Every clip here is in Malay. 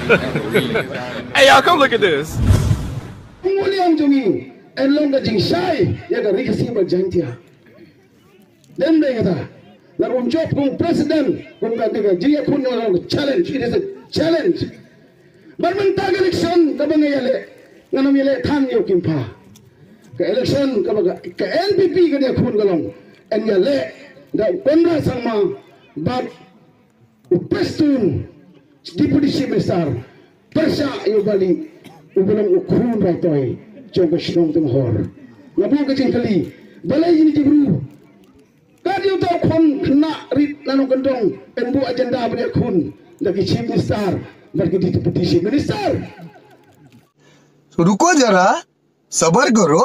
Hey, y'all, come look at this. Nguliang jungi, elong ka jing shai, ya ka rikasi ba jantia. Then they kata, na kung job kung president, kung ka jiya kun challenge, it is a challenge. Barmantag election ka bangayale, nganam yale thang yo kimpa. Ka election ka baga ka NPP ka dia kun galong, en yale da konra sama bab upestun deputy chief minister persa yo bali ubulang ukurun ratoy jong sinong tunghor ngabu ka jingkali balay ini dibru kadi utaw kon na rit nanong kandong embu agenda bani kun lagi chief minister bagi deputy chief minister. तो रुको जरा, सबर करो,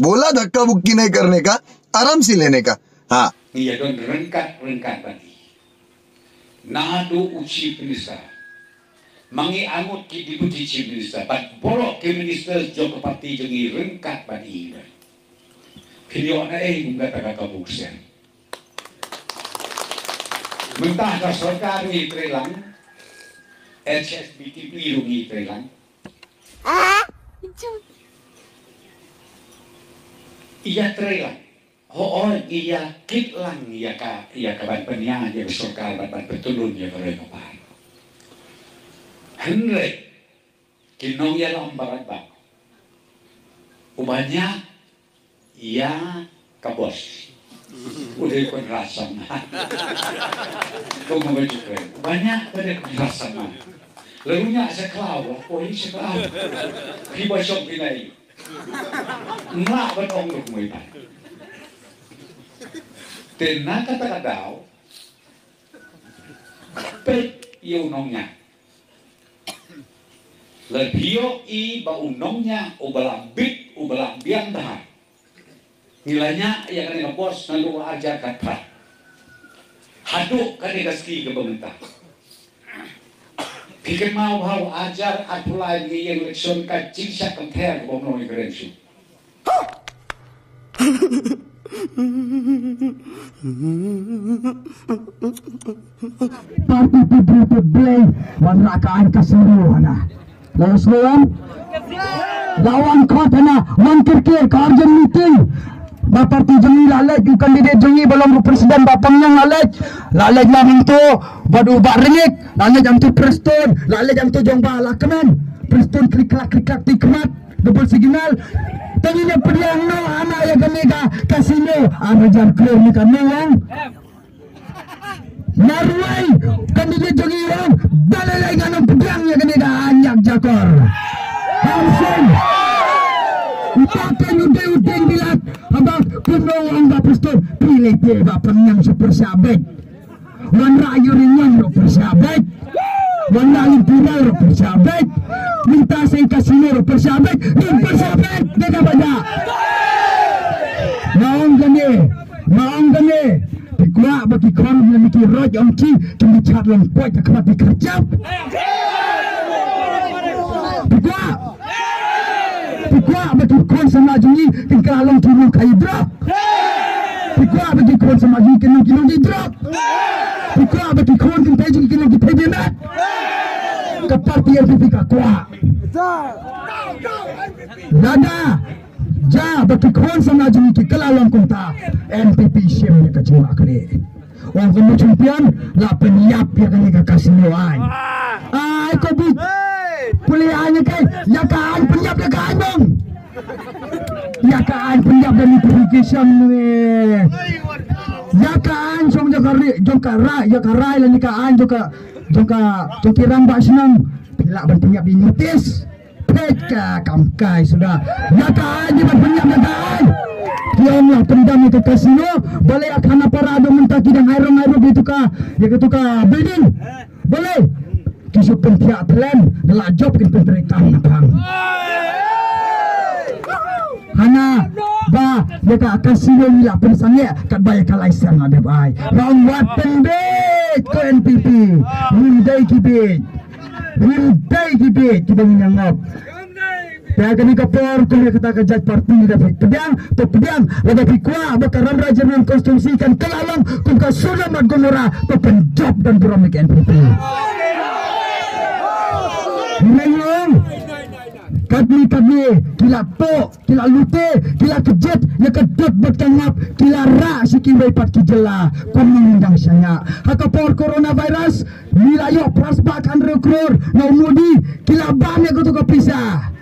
बोला धक्का बुक्की नहीं करने का, आराम से लेने का. हाँ. Iya don rengkat bagi. Nado uci minister. Mangi angut ki deputy chief minister, but borok ke minister jok parti jengi rengkat bagi. Pilih na nggak tak kabuksen. Mentah ka sarkar ni trelang, HSBT rungi trelang. Iya trelang. Iya kitlang iya ka ban penya yang sarkar ban betulun ya kare kapan. Henry kinong ya lambarat ba. Ubanya iya ka bos. Udah ikut rasa mah. Kau mau juga. Banyak pada rasa mah. Lalunya sekelau, ini sekelau. Hiba shop ini. Nggak berong untuk mereka. Tenang kata kau, pet nongnya. Lebih ba unongnya, ubalang bit, ubalang biang dah. Nilainya yang kena bos lalu ajar kata. Haduk kena gaski ke pemerintah. Pikir mau ajar apply ni yang election ka jingsak compare ke bomno igerensi. Parti PDP play wanrakaan keseluruhan. Lalu lawan kota na mangkir karjan meeting. Baparti jengi lalek di kandidat jengi belum presiden bapangnya lalek naming tu badu bak rengik lalek jam tu preston lalek jam tu jong ba lakman preston klik tikmat double signal tadinya pediang no anak ya gamega kasino arajar clear ni kami yang narwai kandidat jengi orang dalalai ganam pediang ya gamega anyak jakor langsung upakan udah bilat abang kuno anda preston pilih dia bapak yang super sahabat wan rayu ringan super sahabat wan lalu pura super sahabat minta saya kasih super sahabat dia banyak maong gane dikuak bagi kau yang mikir roj omci kini cat lempoi tak kena dikerjap Pikwa bagi kon sama jungi tingkah long kilo kai drop. Pikwa bagi kon sama jungi kilo di drop. Pikwa bagi kon tingkah jungi kilo di pebimat. Keparti NPP kakwa. Nada. Ja bagi kon sama jungi kala long kunta NPP sim ni kacuma kali. Orang kamu champion la peniap ya kali kasih ai. Ai ko bi Pilihannya kan, ya kan penyap ya kan dong, ya kan penyap dan irrigation ni, ya kan jom jokara lah ni kan jokirang bak senang, pilak berpenyap di notis, peka kamkai sudah, ya kan dia berpenyap ya kan, tianglah pendam itu kasino, boleh akan apa rado mentah kidang air gitu ka, ya gitu ka building, boleh. Kisah pentiak plan adalah job penterikan nakang. Hana ba mereka kasih nila pensangnya kat bayar kalaisan ada bay. Round weapon bait ke NPP. Windai kibit kita menyangap. Pihak kami kapor kami kata kejat parti dapat pedang ada pikwa bakaran raja dengan konstitusikan kelalang kuka sudah madgonora pepenjob dan buramik NPP. Menglong. Kadli kila po, kila lute, kila kejet, ya kedot bertengap, kila ra si kiwai pat kijela, komandang syanya. Hakapor coronavirus, nilayo prasbakan rekrur, na umudi, kila bane ko to kapisa.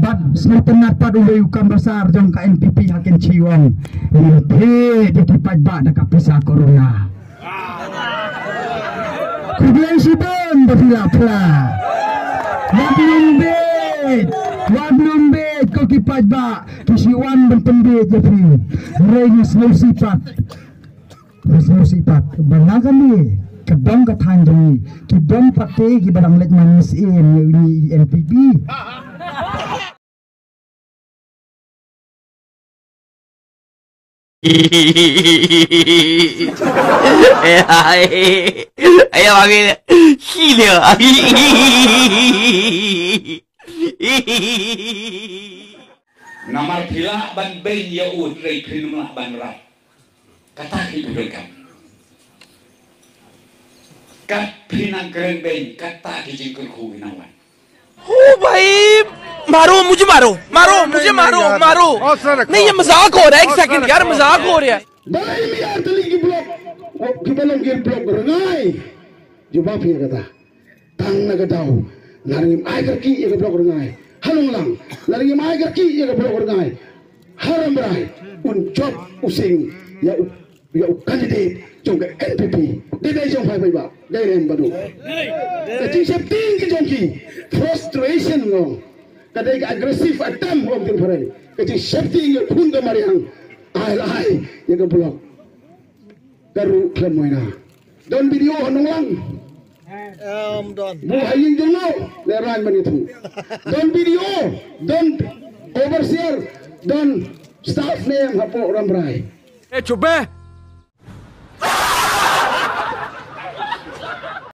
Bad snotenat pad uwe ukam besar jong ka NPP hakin ciwang. Ini dia kipad ba na kapisa corona. Kubilang si Bang berfila-fila. Wablum bet kau kipad ba kisiwan berpendek jadi mereka semua sifat banagan ni kedong katanjung kidong pate kibadang let manis ini NPP. Ayo panggil gila. Namar pila ban ben ya rei prinumlah ban rap. Kata itu dekat. Kat pinang keren ben kata dijingkul ku inawan. ओ भाई मारो मुझे मारो नहीं ये मजाक हो रहा है एक सेकंड यार मजाक हो रहा है Baik biar telingi blok, kita lagi blok rengai. Jumpa pilih kata, tang naga tahu, laringim air ki ia blok rengai, halung lang, laringim air ki ia blok rengai, haram berai, job using ya kandidat jongke NPP, dia jong pai ba, dia rem badu. Kecing septing ki jongki, frustration ngong, kadai agresif atam om tin parai, kecing septing yang pun kemariang. Ai ya ke blok garu klan moina don video honong lang don bu hayin jengno leran manitu don video don overshare don staff name hapo ramrai चुप है